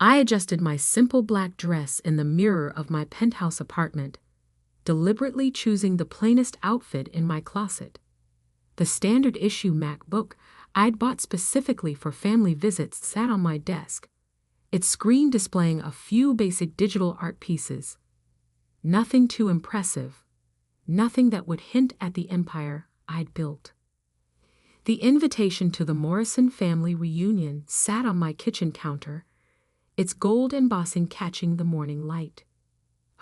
I adjusted my simple black dress in the mirror of my penthouse apartment, deliberately choosing the plainest outfit in my closet. The standard issue MacBook I'd bought specifically for family visits sat on my desk, its screen displaying a few basic digital art pieces. Nothing too impressive, nothing that would hint at the empire I'd built. The invitation to the Morrison family reunion sat on my kitchen counter, its gold embossing catching the morning light.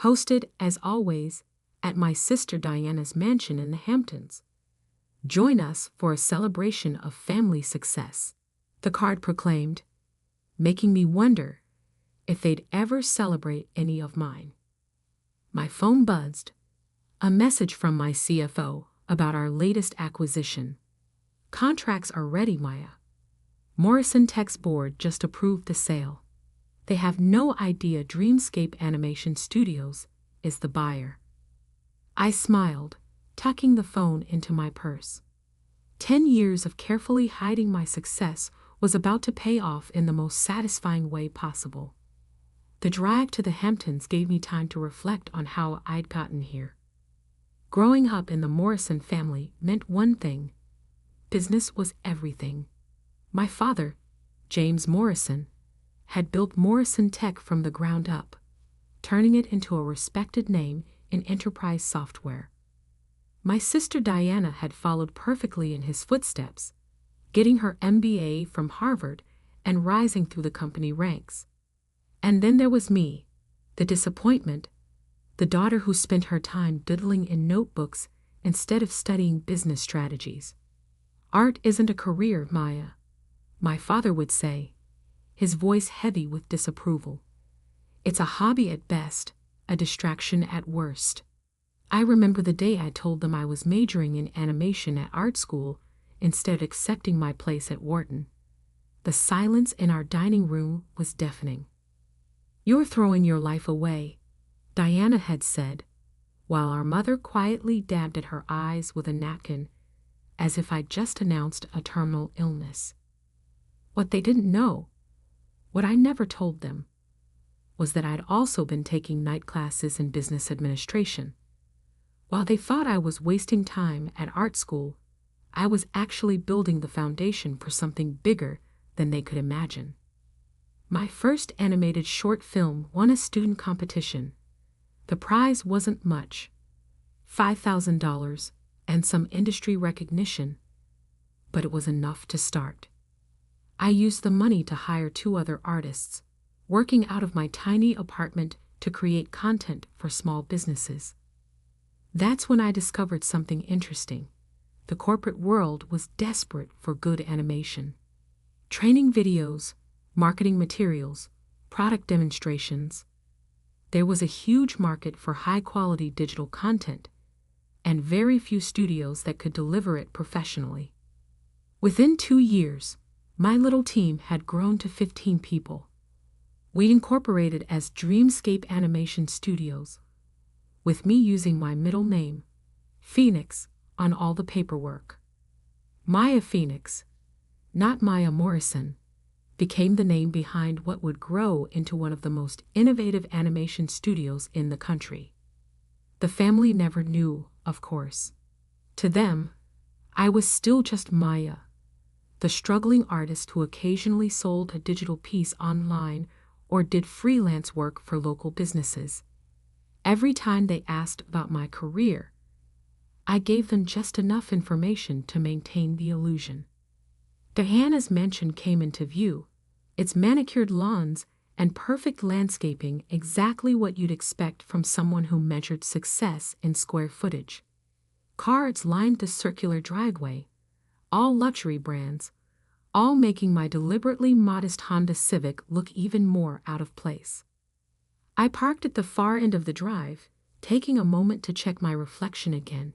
Hosted, as always, at my sister Diana's mansion in the Hamptons. Join us for a celebration of family success, the card proclaimed, making me wonder if they'd ever celebrate any of mine. My phone buzzed, a message from my CFO about our latest acquisition. Contracts are ready, Maya. Morrison Tech's board just approved the sale. They have no idea Dreamscape Animation Studios is the buyer. I smiled, tucking the phone into my purse. 10 years of carefully hiding my success was about to pay off in the most satisfying way possible. The drive to the Hamptons gave me time to reflect on how I'd gotten here. Growing up in the Morrison family meant one thing: business was everything. My father, James Morrison, had built Morrison Tech from the ground up, turning it into a respected name in enterprise software. My sister Diana had followed perfectly in his footsteps, getting her MBA from Harvard and rising through the company ranks. And then there was me, the disappointment, the daughter who spent her time diddling in notebooks instead of studying business strategies. Art isn't a career, Maya, my father would say, his voice heavy with disapproval. It's a hobby at best, a distraction at worst. I remember the day I told them I was majoring in animation at art school instead of accepting my place at Wharton. The silence in our dining room was deafening. "You're throwing your life away," Diana had said, while our mother quietly dabbed at her eyes with a napkin, as if I'd just announced a terminal illness. What they didn't know, what I never told them, was that I'd also been taking night classes in business administration. While they thought I was wasting time at art school, I was actually building the foundation for something bigger than they could imagine. My first animated short film won a student competition. The prize wasn't much, $5,000 and some industry recognition, but it was enough to start. I used the money to hire 2 other artists, working out of my tiny apartment to create content for small businesses. That's when I discovered something interesting. The corporate world was desperate for good animation. Training videos, marketing materials, product demonstrations. There was a huge market for high-quality digital content, and very few studios that could deliver it professionally. Within 2 years, my little team had grown to 15 people. We incorporated as Dreamscape Animation Studios, with me using my middle name, Phoenix, on all the paperwork. Maya Phoenix, not Maya Morrison, became the name behind what would grow into one of the most innovative animation studios in the country. The family never knew, of course. To them, I was still just Maya, the struggling artist who occasionally sold a digital piece online or did freelance work for local businesses. Every time they asked about my career, I gave them just enough information to maintain the illusion. Diana's mansion came into view, its manicured lawns and perfect landscaping exactly what you'd expect from someone who measured success in square footage. Cards lined the circular driveway, all luxury brands, all making my deliberately modest Honda Civic look even more out of place. I parked at the far end of the drive, taking a moment to check my reflection again.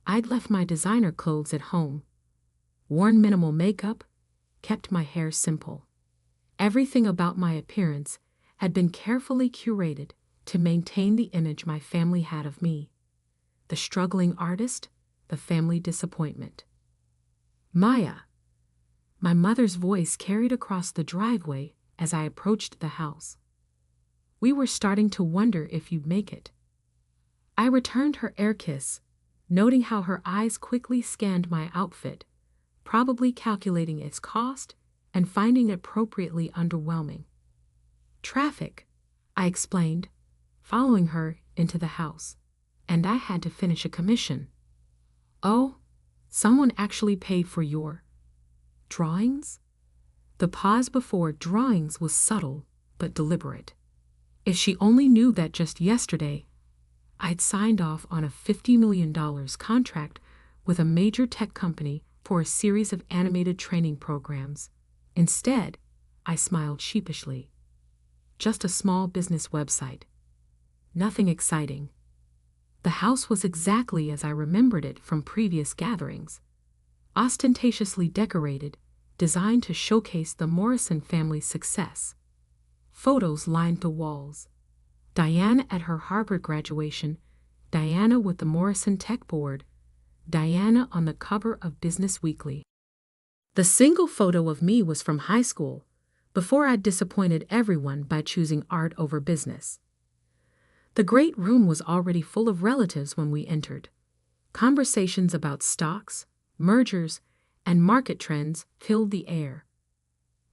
I'd left my designer clothes at home, worn minimal makeup, kept my hair simple. Everything about my appearance had been carefully curated to maintain the image my family had of me. The struggling artist, the family disappointment. Maya. My mother's voice carried across the driveway as I approached the house. We were starting to wonder if you'd make it. I returned her air kiss, noting how her eyes quickly scanned my outfit, probably calculating its cost and finding it appropriately underwhelming. Traffic, I explained, following her into the house, and I had to finish a commission. Oh, someone actually paid for your drawings? The pause before drawings was subtle but deliberate. If she only knew that just yesterday, I'd signed off on a $50 million contract with a major tech company for a series of animated training programs. Instead, I smiled sheepishly. Just a small business website. Nothing exciting. The house was exactly as I remembered it from previous gatherings. Ostentatiously decorated, designed to showcase the Morrison family's success. Photos lined the walls. Diana at her Harvard graduation, Diana with the Morrison Tech Board, Diana on the cover of Business Weekly. The single photo of me was from high school, before I'd disappointed everyone by choosing art over business. The great room was already full of relatives when we entered. Conversations about stocks, mergers, and market trends filled the air.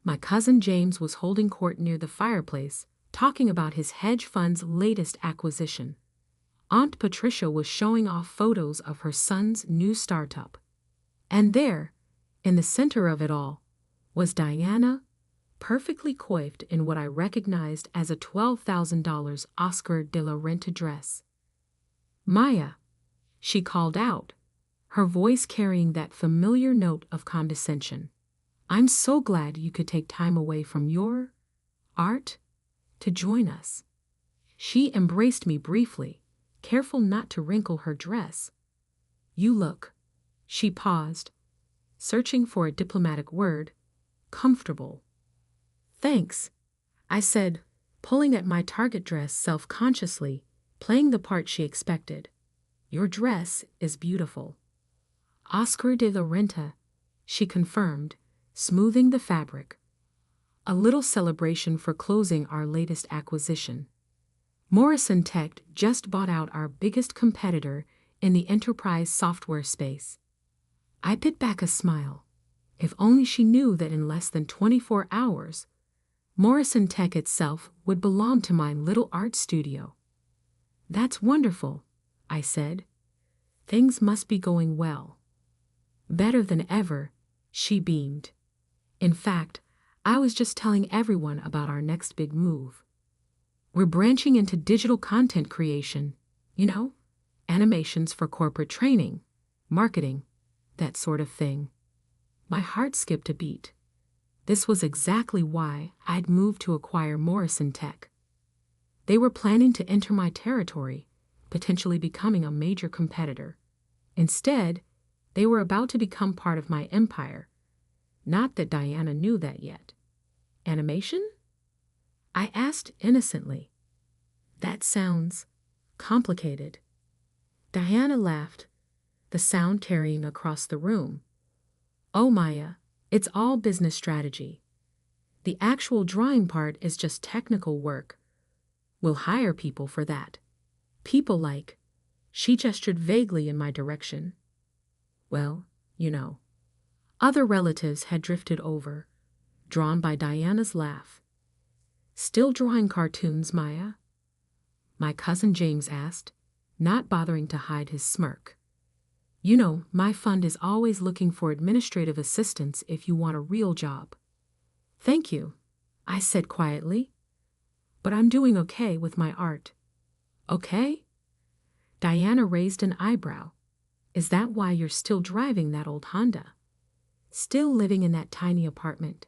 My cousin James was holding court near the fireplace, talking about his hedge fund's latest acquisition. Aunt Patricia was showing off photos of her son's new startup. And there, in the center of it all, was Diana, perfectly coiffed in what I recognized as a $12,000 Oscar de la Renta dress. "Maya," she called out, her voice carrying that familiar note of condescension. "I'm so glad you could take time away from your art to join us." She embraced me briefly, careful not to wrinkle her dress. "You look," she paused, searching for a diplomatic word, "comfortable." "Thanks," I said, pulling at my target dress self-consciously, playing the part she expected. "Your dress is beautiful." "Oscar de la Renta," she confirmed, smoothing the fabric. "A little celebration for closing our latest acquisition. Morrison Tech just bought out our biggest competitor in the enterprise software space." I bit back a smile. If only she knew that in less than 24 hours, Morrison Tech itself would belong to my little art studio. "That's wonderful," I said. "Things must be going well." "Better than ever," she beamed. "In fact, I was just telling everyone about our next big move. We're branching into digital content creation, animations for corporate training, marketing, that sort of thing." My heart skipped a beat. This was exactly why I'd moved to acquire Morrison Tech. They were planning to enter my territory, potentially becoming a major competitor. Instead, they were about to become part of my empire. Not that Diana knew that yet. "Animation?" I asked innocently. "That sounds complicated." Diana laughed, the sound carrying across the room. "Oh, Maya, it's all business strategy. The actual drawing part is just technical work. We'll hire people for that. People like," she gestured vaguely in my direction. "Well, Other relatives had drifted over, drawn by Diana's laugh. "Still drawing cartoons, Maya?" my cousin James asked, not bothering to hide his smirk. My fund is always looking for administrative assistants if you want a real job." "Thank you," I said quietly. "But I'm doing okay with my art." "Okay?" Diana raised an eyebrow. "Is that why you're still driving that old Honda? Still living in that tiny apartment?"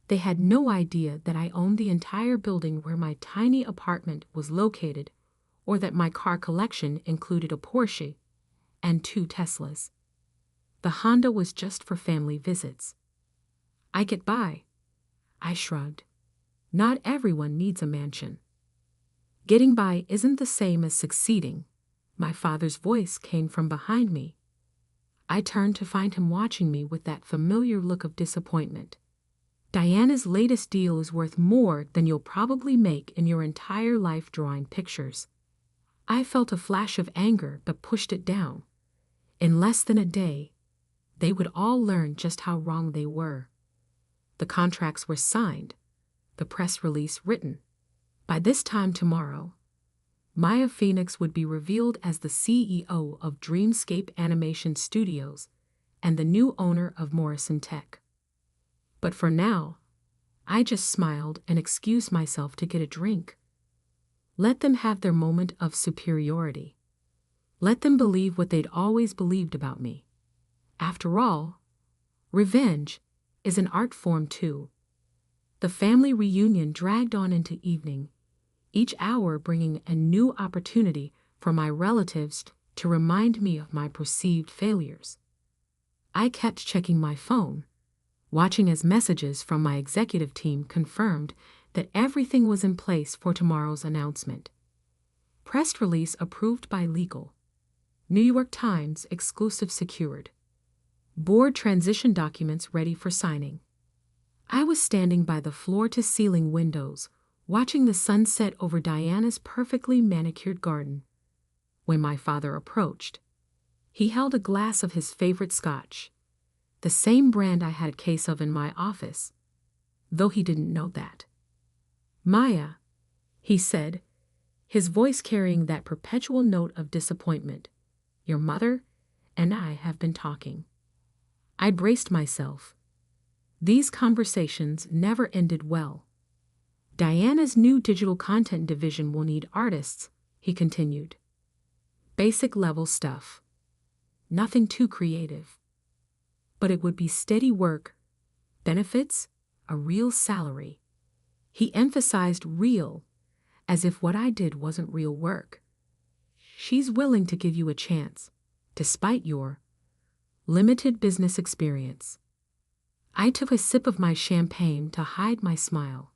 They had no idea that I owned the entire building where my tiny apartment was located, or that my car collection included a Porsche and 2 Teslas. The Honda was just for family visits. "I get by," I shrugged. "Not everyone needs a mansion." "Getting by isn't the same as succeeding." My father's voice came from behind me. I turned to find him watching me with that familiar look of disappointment. Diana's latest deal is worth more than you'll probably make in your entire life drawing pictures. I felt a flash of anger but pushed it down. In less than a day, they would all learn just how wrong they were. The contracts were signed, the press release written. By this time tomorrow, Maya Phoenix would be revealed as the CEO of Dreamscape Animation Studios and the new owner of Morrison Tech. But for now, I just smiled and excused myself to get a drink. Let them have their moment of superiority. Let them believe what they'd always believed about me. After all, revenge is an art form too. The family reunion dragged on into evening, each hour bringing a new opportunity for my relatives to remind me of my perceived failures. I kept checking my phone, watching as messages from my executive team confirmed that everything was in place for tomorrow's announcement. Press release approved by legal. New York Times exclusive secured. Board transition documents ready for signing. I was standing by the floor-to-ceiling windows, watching the sunset over Diana's perfectly manicured garden. When my father approached, he held a glass of his favorite scotch, the same brand I had a case of in my office, though he didn't know that. "Maya," he said, his voice carrying that perpetual note of disappointment, "your mother and I have been talking." I braced myself. These conversations never ended well. "Diana's new digital content division will need artists," he continued. "Basic level stuff. Nothing too creative. But it would be steady work, benefits, a real salary." He emphasized real, as if what I did wasn't real work. "She's willing to give you a chance, despite your limited business experience." I took a sip of my champagne to hide my smile.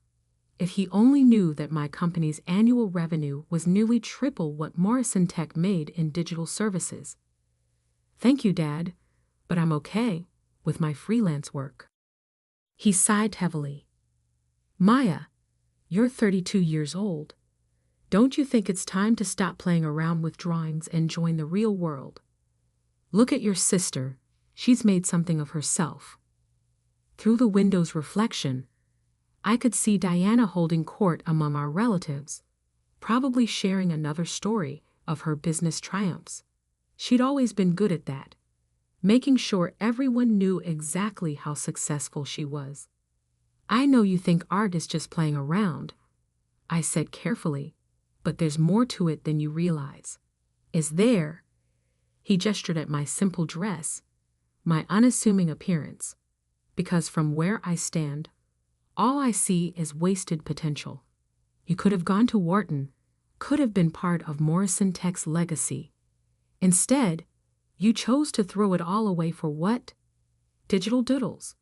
If he only knew that my company's annual revenue was nearly triple what Morrison Tech made in digital services. "Thank you, Dad, but I'm okay with my freelance work." He sighed heavily. "Maya, you're 32 years old. Don't you think it's time to stop playing around with drawings and join the real world? Look at your sister. She's made something of herself." Through the window's reflection, I could see Diana holding court among our relatives, probably sharing another story of her business triumphs. She'd always been good at that, making sure everyone knew exactly how successful she was. "I know you think art is just playing around," I said carefully, "but there's more to it than you realize." "Is there?" He gestured at my simple dress, my unassuming appearance, because from where I stand, all I see is wasted potential. You could have gone to Wharton, could have been part of Morrison Tech's legacy. Instead, you chose to throw it all away for what? Digital doodles.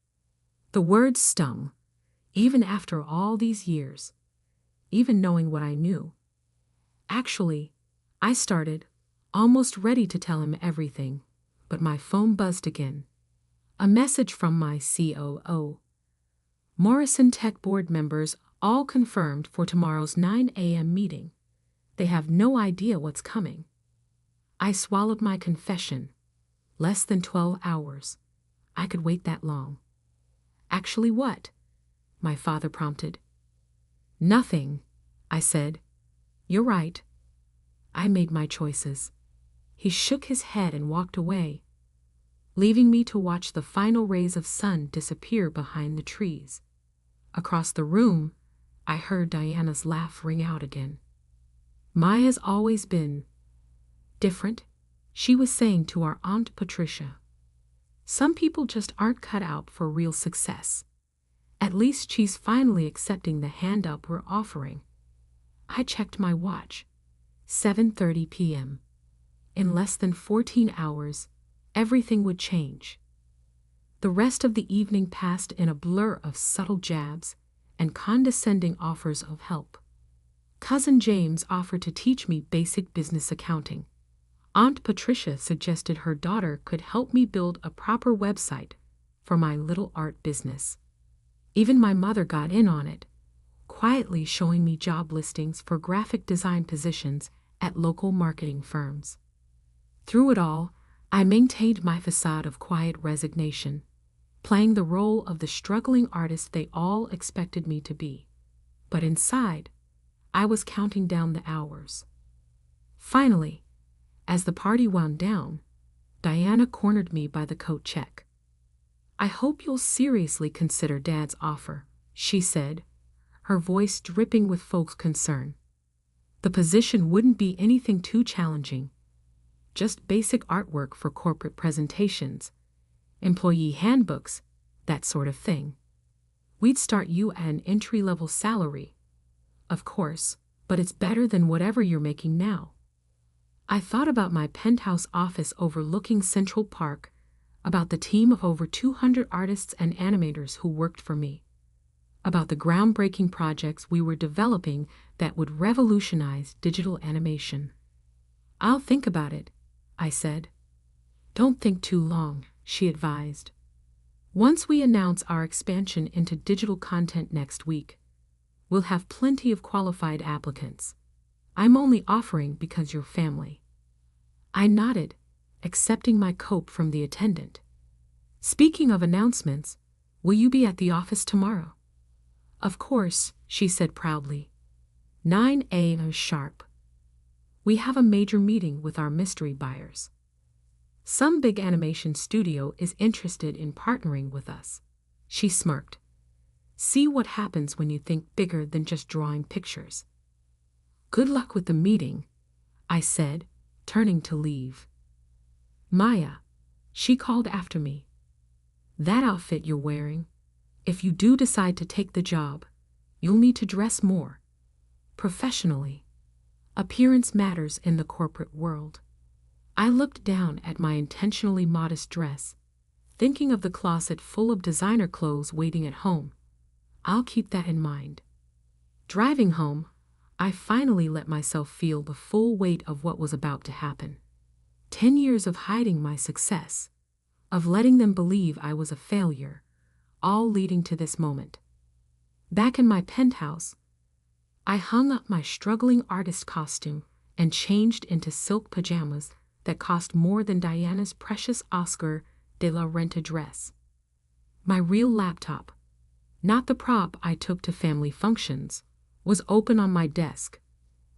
The words stung, even after all these years, even knowing what I knew. Actually, I started, almost ready to tell him everything, but my phone buzzed again. A message from my COO. "Morrison Tech board members all confirmed for tomorrow's 9 a.m. meeting. They have no idea what's coming." I swallowed my confession. Less than 12 hours. I could wait that long. "Actually what?" my father prompted. "Nothing," I said. "You're right. I made my choices." He shook his head and walked away, leaving me to watch the final rays of sun disappear behind the trees. Across the room, I heard Diana's laugh ring out again. "Maya's always been different," she was saying to our Aunt Patricia. "Some people just aren't cut out for real success. At least she's finally accepting the hand up we're offering." I checked my watch. 7:30 p.m. In less than 14 hours, everything would change. The rest of the evening passed in a blur of subtle jabs and condescending offers of help. Cousin James offered to teach me basic business accounting. Aunt Patricia suggested her daughter could help me build a proper website for my little art business. Even my mother got in on it, quietly showing me job listings for graphic design positions at local marketing firms. Through it all, I maintained my facade of quiet resignation, playing the role of the struggling artist they all expected me to be. But inside, I was counting down the hours. Finally, as the party wound down, Diana cornered me by the coat check. "I hope you'll seriously consider Dad's offer," she said, her voice dripping with folks' concern. "The position wouldn't be anything too challenging. Just basic artwork for corporate presentations, employee handbooks, that sort of thing. We'd start you at an entry-level salary, of course, but it's better than whatever you're making now." I thought about my penthouse office overlooking Central Park, about the team of over 200 artists and animators who worked for me, about the groundbreaking projects we were developing that would revolutionize digital animation. "I'll think about it," I said. "Don't think too long," she advised. "Once we announce our expansion into digital content next week, we'll have plenty of qualified applicants. I'm only offering because you're family." I nodded, accepting my cope from the attendant. "Speaking of announcements, will you be at the office tomorrow?" "Of course," she said proudly. 9 a.m. sharp. We have a major meeting with our mystery buyers. Some big animation studio is interested in partnering with us. She smirked. "See what happens when you think bigger than just drawing pictures." "Good luck with the meeting," I said, turning to leave. "Maya," she called after me. "That outfit you're wearing, if you do decide to take the job, you'll need to dress more professionally. Appearance matters in the corporate world." I looked down at my intentionally modest dress, thinking of the closet full of designer clothes waiting at home. I'll keep that in mind. Driving home, I finally let myself feel the full weight of what was about to happen. 10 years of hiding my success, of letting them believe I was a failure, all leading to this moment. Back in my penthouse, I hung up my struggling artist costume and changed into silk pajamas that cost more than Diana's precious Oscar de la Renta dress. My real laptop, not the prop I took to family functions, was open on my desk,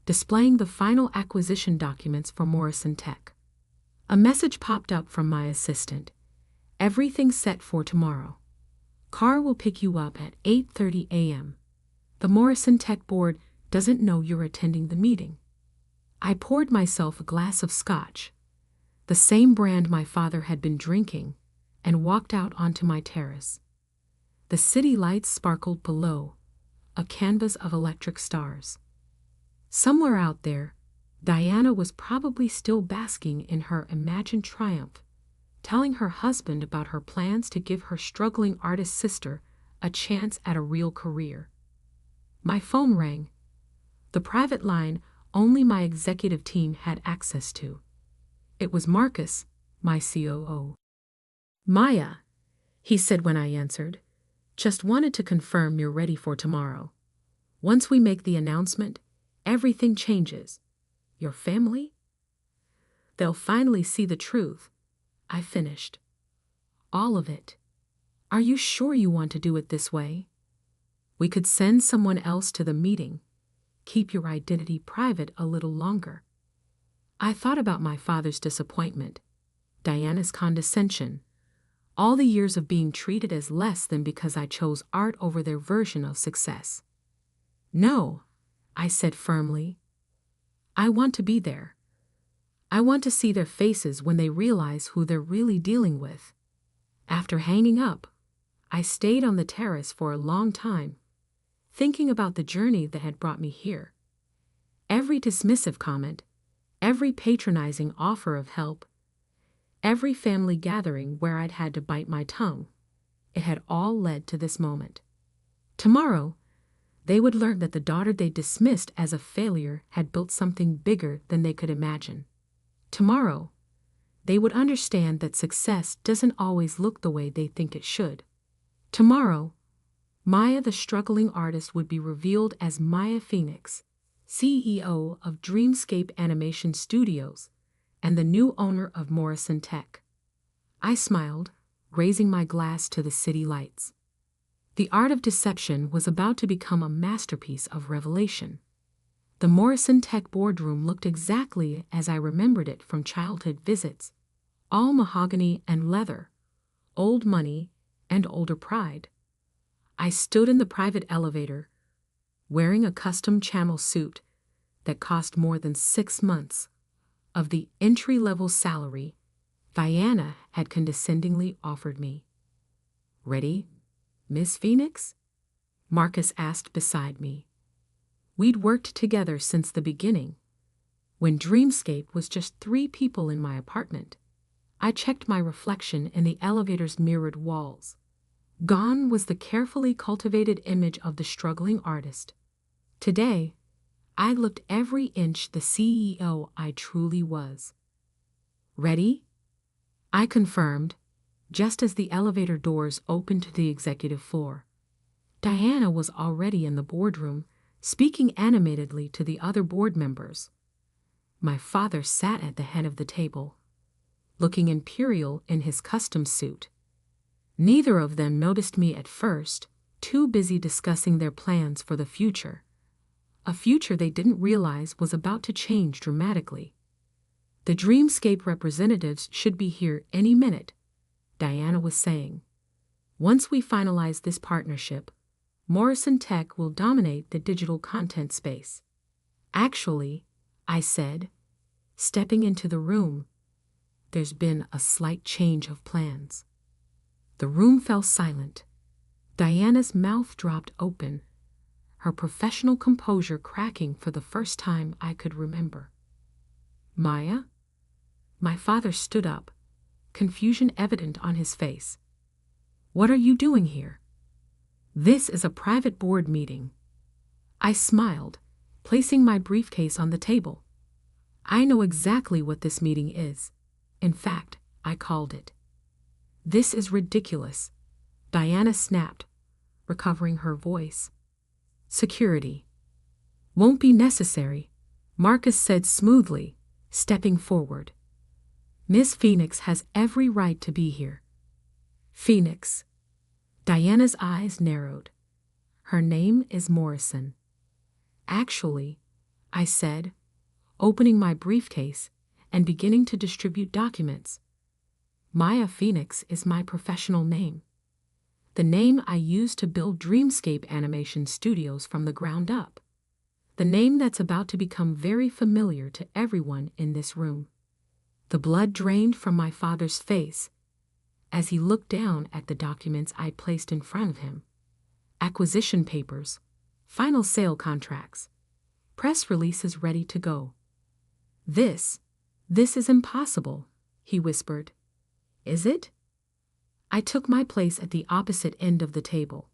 displaying the final acquisition documents for Morrison Tech. A message popped up from my assistant. "Everything's set for tomorrow. Car will pick you up at 8:30 a.m. The Morrison Tech board doesn't know you're attending the meeting." I poured myself a glass of scotch, the same brand my father had been drinking, and walked out onto my terrace. The city lights sparkled below, a canvas of electric stars. Somewhere out there, Diana was probably still basking in her imagined triumph, telling her husband about her plans to give her struggling artist sister a chance at a real career. My phone rang, the private line only my executive team had access to. It was Marcus, my COO. "Maya," he said when I answered, "just wanted to confirm you're ready for tomorrow. Once we make the announcement, everything changes. Your family? They'll finally see the truth," I finished. "All of it. Are you sure you want to do it this way? We could send someone else to the meeting. Keep your identity private a little longer." I thought about my father's disappointment, Diana's condescension, all the years of being treated as less than because I chose art over their version of success. "No," I said firmly. "I want to be there. I want to see their faces when they realize who they're really dealing with." After hanging up, I stayed on the terrace for a long time, thinking about the journey that had brought me here. Every dismissive comment, every patronizing offer of help, every family gathering where I'd had to bite my tongue, it had all led to this moment. Tomorrow, they would learn that the daughter they dismissed as a failure had built something bigger than they could imagine. Tomorrow, they would understand that success doesn't always look the way they think it should. Tomorrow, Maya, the struggling artist, would be revealed as Maya Phoenix, CEO of Dreamscape Animation Studios and the new owner of Morrison Tech. I smiled, raising my glass to the city lights. The art of deception was about to become a masterpiece of revelation. The Morrison Tech boardroom looked exactly as I remembered it from childhood visits, all mahogany and leather, old money and older pride. I stood in the private elevator, wearing a custom camel suit that cost more than 6 months of the entry-level salary Diana had condescendingly offered me. "Ready, Miss Phoenix?" Marcus asked beside me. We'd worked together since the beginning. When Dreamscape was just 3 people in my apartment, I checked my reflection in the elevator's mirrored walls. Gone was the carefully cultivated image of the struggling artist. Today, I looked every inch the CEO I truly was. "Ready?" I confirmed, just as the elevator doors opened to the executive floor. Diana was already in the boardroom, speaking animatedly to the other board members. My father sat at the head of the table, looking imperial in his custom suit. Neither of them noticed me at first, too busy discussing their plans for the future. A future they didn't realize was about to change dramatically. "The Dreamscape representatives should be here any minute," Diana was saying. "Once we finalize this partnership, Morrison Tech will dominate the digital content space." "Actually," I said, stepping into the room, "there's been a slight change of plans." The room fell silent. Diana's mouth dropped open, her professional composure cracking for the first time I could remember. "Maya?" My father stood up, confusion evident on his face. "What are you doing here?" "This is a private board meeting." I smiled, placing my briefcase on the table. "I know exactly what this meeting is. In fact, I called it." "This is ridiculous," Diana snapped, recovering her voice. "Security." "Won't be necessary," Marcus said smoothly, stepping forward. "Miss Phoenix has every right to be here." "Phoenix." Diana's eyes narrowed. "Her name is Morrison." "Actually," I said, opening my briefcase and beginning to distribute documents, "Maya Phoenix is my professional name. The name I used to build Dreamscape Animation Studios from the ground up. The name that's about to become very familiar to everyone in this room." The blood drained from my father's face as he looked down at the documents I'd placed in front of him. Acquisition papers, final sale contracts, press releases ready to go. This is impossible," he whispered. "Is it?" I took my place at the opposite end of the table.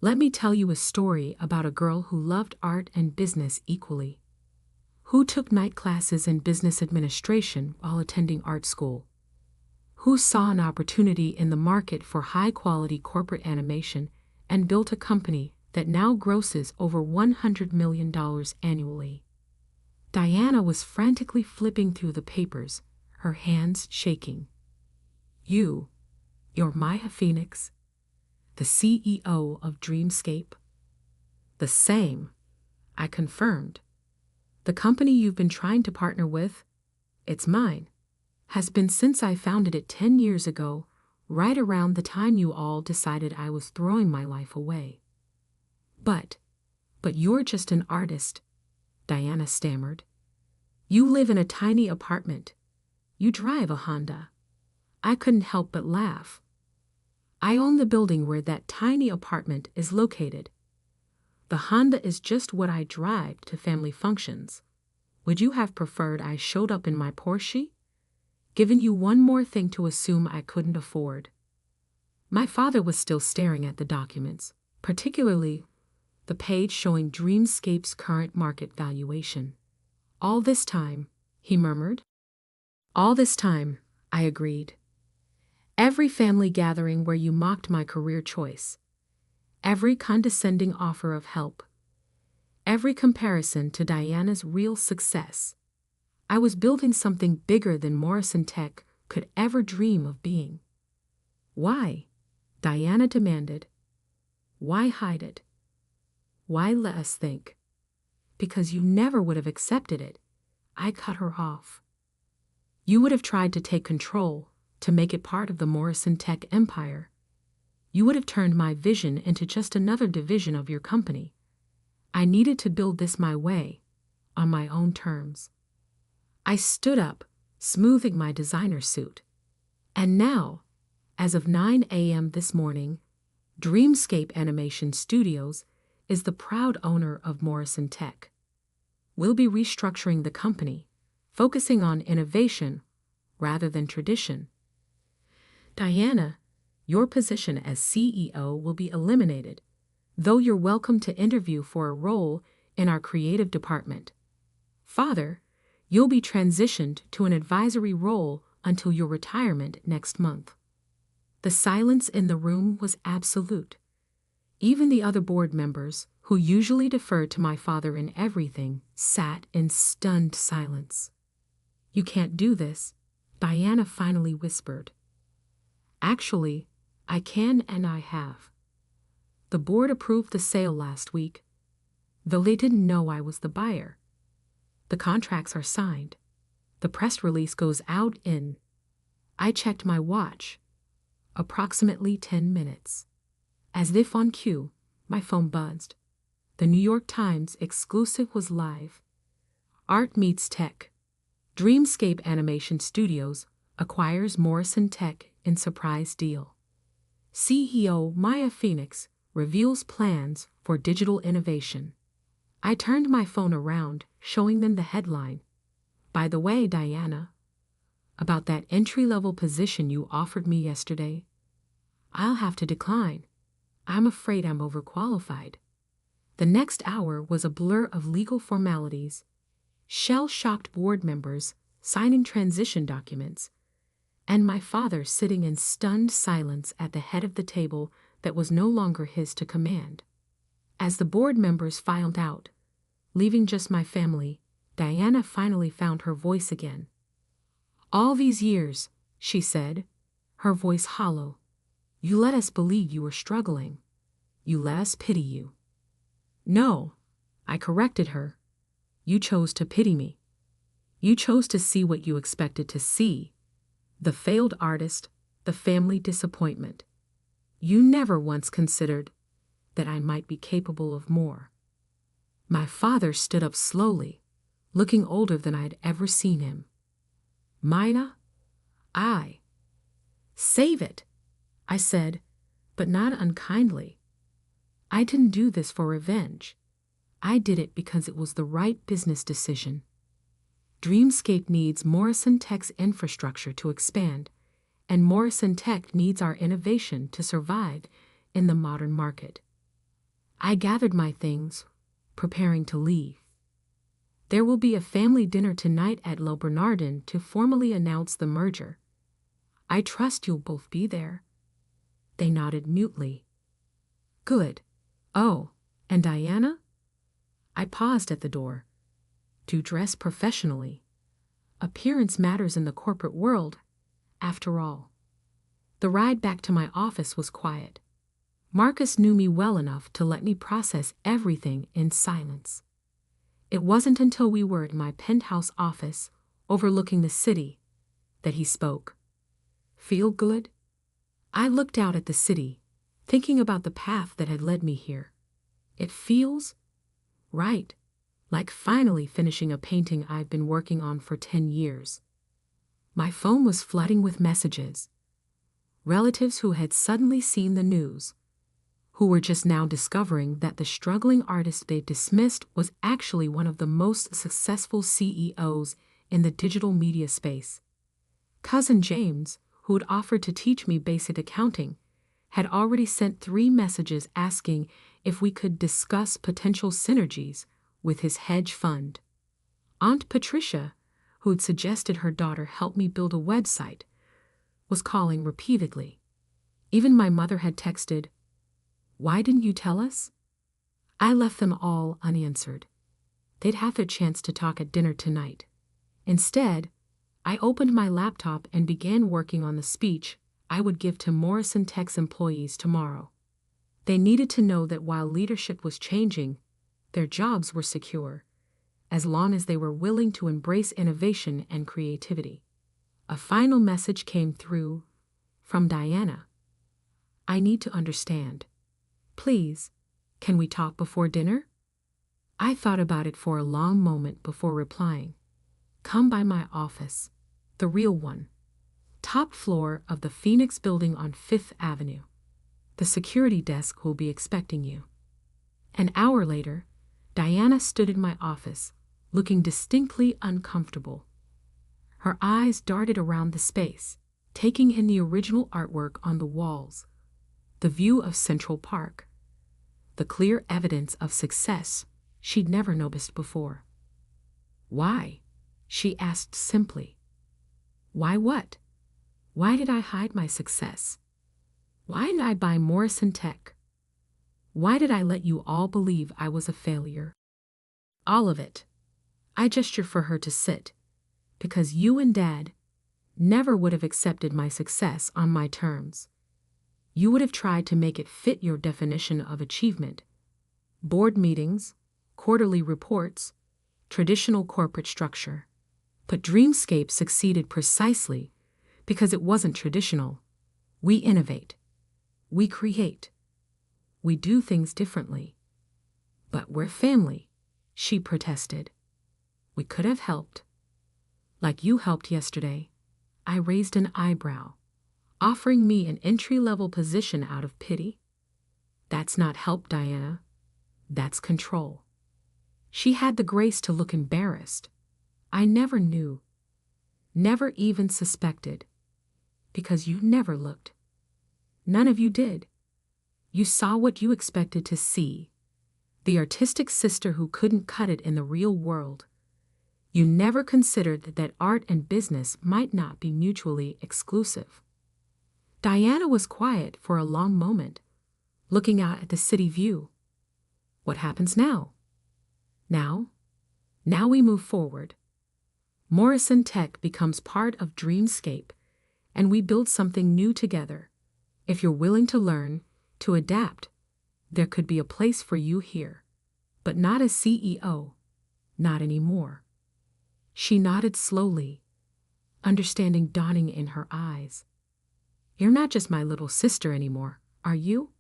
"Let me tell you a story about a girl who loved art and business equally. Who took night classes in business administration while attending art school. Who saw an opportunity in the market for high-quality corporate animation and built a company that now grosses over $100 million annually." Diana was frantically flipping through the papers, her hands shaking. You're Maya Phoenix, the CEO of Dreamscape?" "The same," I confirmed. "The company you've been trying to partner with, it's mine, has been since I founded it 10 years ago, right around the time you all decided I was throwing my life away." But you're just an artist," Diana stammered. "You live in a tiny apartment. You drive a Honda." I couldn't help but laugh. "I own the building where that tiny apartment is located. The Honda is just what I drive to family functions. Would you have preferred I showed up in my Porsche? Given you one more thing to assume I couldn't afford." My father was still staring at the documents, particularly the page showing Dreamscape's current market valuation. "All this time," he murmured. "All this time," I agreed. "Every family gathering where you mocked my career choice. Every condescending offer of help, every comparison to Diana's real success. I was building something bigger than Morrison Tech could ever dream of being. Why? Diana demanded. Why hide it? Why let us think? Because you never would have accepted it. I cut her off. You would have tried to take control, to make it part of the Morrison Tech empire. You would have turned my vision into just another division of your company. I needed to build this my way, on my own terms. I stood up, smoothing my designer suit. And now, as of 9 a.m. this morning, Dreamscape Animation Studios is the proud owner of Morrison Tech. We'll be restructuring the company, focusing on innovation rather than tradition. Diana, your position as CEO will be eliminated, though you're welcome to interview for a role in our creative department. Father, you'll be transitioned to an advisory role until your retirement next month. The silence in the room was absolute. Even the other board members, who usually deferred to my father in everything, sat in stunned silence. You can't do this, Diana finally whispered. Actually, I can and I have. The board approved the sale last week, though they didn't know I was the buyer. The contracts are signed. The press release goes out in... I checked my watch. Approximately 10 minutes. As if on cue, my phone buzzed. The New York Times exclusive was live. Art meets tech. Dreamscape Animation Studios acquires Morrison Tech in surprise deal. CEO Maya Phoenix reveals plans for digital innovation. I turned my phone around, showing them the headline. By the way, Diana, about that entry-level position you offered me yesterday, I'll have to decline. I'm afraid I'm overqualified. The next hour was a blur of legal formalities, shell-shocked board members signing transition documents, and my father sitting in stunned silence at the head of the table that was no longer his to command. As the board members filed out, leaving just my family, Diana finally found her voice again. All these years, she said, her voice hollow, you let us believe you were struggling. You let us pity you. No, I corrected her. You chose to pity me. You chose to see what you expected to see. The failed artist, the family disappointment. You never once considered that I might be capable of more. My father stood up slowly, looking older than I had ever seen him. Mina, save it, I said, but not unkindly. I didn't do this for revenge. I did it because it was the right business decision. Dreamscape needs Morrison Tech's infrastructure to expand, and Morrison Tech needs our innovation to survive in the modern market. I gathered my things, preparing to leave. There will be a family dinner tonight at Le Bernardin to formally announce the merger. I trust you'll both be there. They nodded mutely. Good. Oh, and Diana? I paused at the door. To dress professionally. Appearance matters in the corporate world, after all. The ride back to my office was quiet. Marcus knew me well enough to let me process everything in silence. It wasn't until we were in my penthouse office, overlooking the city, that he spoke. Feel good? I looked out at the city, thinking about the path that had led me here. It feels right, like finally finishing a painting I've been working on for 10 years. My phone was flooding with messages. Relatives who had suddenly seen the news, who were just now discovering that the struggling artist they dismissed was actually one of the most successful CEOs in the digital media space. Cousin James, who had offered to teach me basic accounting, had already sent 3 messages asking if we could discuss potential synergies with his hedge fund. Aunt Patricia, who'd suggested her daughter help me build a website, was calling repeatedly. Even my mother had texted, Why didn't you tell us? I left them all unanswered. They'd have their chance to talk at dinner tonight. Instead, I opened my laptop and began working on the speech I would give to Morrison Tech's employees tomorrow. They needed to know that while leadership was changing, their jobs were secure, as long as they were willing to embrace innovation and creativity. A final message came through from Diana. I need to understand. Please, can we talk before dinner? I thought about it for a long moment before replying. Come by my office, the real one. Top floor of the Phoenix building on 5th Avenue. The security desk will be expecting you. An hour later, Diana stood in my office, looking distinctly uncomfortable. Her eyes darted around the space, taking in the original artwork on the walls, the view of Central Park, the clear evidence of success she'd never noticed before. Why? She asked simply. Why what? Why did I hide my success? Why did I buy Morrison Tech? Why did I let you all believe I was a failure? All of it. I gestured for her to sit, because you and Dad never would have accepted my success on my terms. You would have tried to make it fit your definition of achievement. Board meetings, quarterly reports, traditional corporate structure. But Dreamscape succeeded precisely because it wasn't traditional. We innovate. We create. We do things differently. But we're family, she protested. We could have helped. Like you helped yesterday. I raised an eyebrow, offering me an entry-level position out of pity. That's not help, Diana. That's control. She had the grace to look embarrassed. I never knew, never even suspected, because you never looked. None of you did. You saw what you expected to see, the artistic sister who couldn't cut it in the real world. You never considered that art and business might not be mutually exclusive. Diana was quiet for a long moment, looking out at the city view. What happens now? Now we move forward. Morrison Tech becomes part of Dreamscape, and we build something new together. If you're willing to learn, to adapt, there could be a place for you here. But not as CEO. Not anymore. She nodded slowly, understanding dawning in her eyes. You're not just my little sister anymore, are you?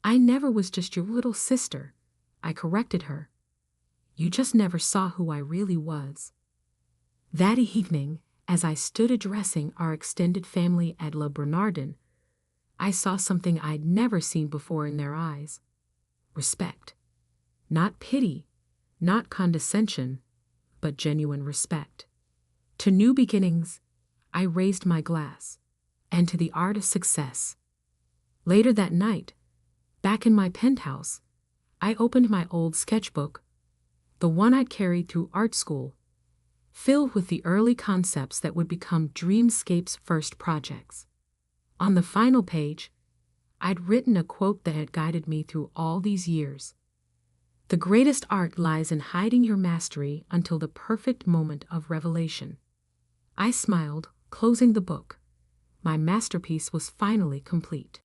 I never was just your little sister, I corrected her. You just never saw who I really was. That evening, as I stood addressing our extended family at Le Bernardin, I saw something I'd never seen before in their eyes. Respect. Not pity, not condescension, but genuine respect. To new beginnings, I raised my glass, and to the art of success. Later that night, back in my penthouse, I opened my old sketchbook, the one I'd carried through art school, filled with the early concepts that would become Dreamscape's first projects. On the final page, I'd written a quote that had guided me through all these years. The greatest art lies in hiding your mastery until the perfect moment of revelation. I smiled, closing the book. My masterpiece was finally complete.